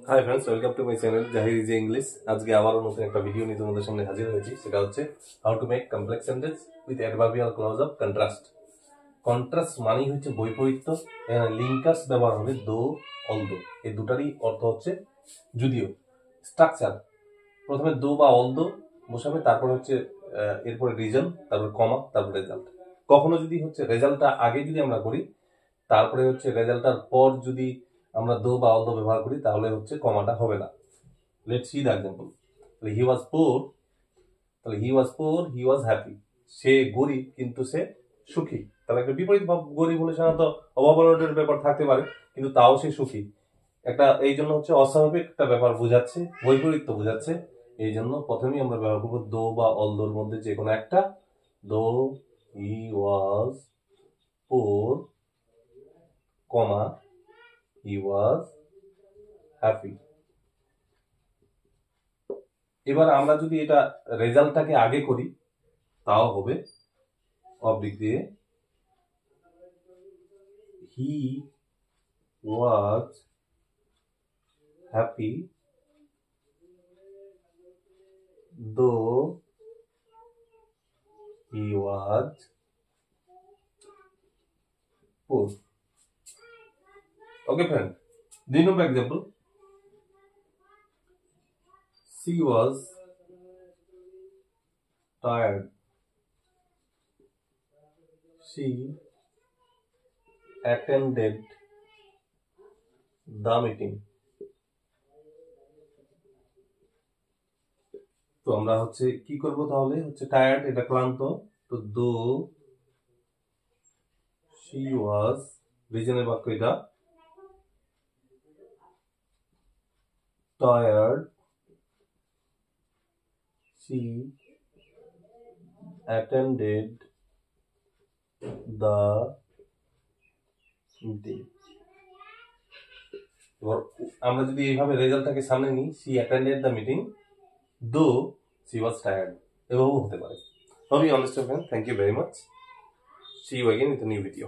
High friends, welcome to my channel Zahir is English. আজকে আবারও নতুন একটা ভিডিও নিয়ে তোমাদের সামনে হাজির হয়েছি। সেটা হচ্ছে how to make complex sentence with adverbial clause of contrast. Contrast মানেই হচ্ছে বৈপরীত্য। এখানে লিঙ্কার্স ব্যবহার হবে দো, অলদো, এই দুটারই অর্থ হচ্ছে যদিও। স্ট্রাকচার প্রথমে দো বা অলদো বসাবে, তারপরে হচ্ছে এরপরে রিজন, তারপরে কমা, তারপরে রেজাল্ট। কখনো যদি হচ্ছে রেজাল্টটা আগে যদি আমরা করি, তারপরে হচ্ছে রেজাল্টটার পর যদি আমরা দো বা অলদো ব্যবহার করি, তাহলে হচ্ছে কমাটা হবে না। Let's see the example. তাহলে হি ওয়াজ পোর, তাহলে হি was poor, he was happy. সে গরিব কিন্তু সে সুখী। তাহলে একটা বিপরীত ভাব, গরিব হলে সাধারণত অভাবনের ব্যাপার থাকতে পারে, কিন্তু তাও সে সুখী। একটা এই জন্য হচ্ছে অস্বাভাবিক একটা ব্যাপার বোঝাচ্ছে, বৈপরীত্য বোঝাচ্ছে। এই জন্য প্রথমেই আমরা ব্যবহার করবো দো বা অলদোর মধ্যে যে কোনো একটা। দো he was poor, comma he was happy. এবার আমরা যদি এটা রেজাল্টটাকে আগে করি, তাও হবে অবলিক দিয়ে হি was happy though he was poor. Okay friend, 2 number example. She was tired. She attended the meeting. তো আমরা হচ্ছে কি করব, তাহলে হচ্ছে টায়ার্ড, এটা ক্লান্ত, তো দো she was, রিজনের বাক্য এটা, tired she attended the meeting. এবার আমরা যদি এইভাবে রেজাল্টটাকে সামনে নিই, she attended the meeting though she was tired, এভাবেও হতে পারে। Hope you understand, friend. Thank you very much. See you again with a new video.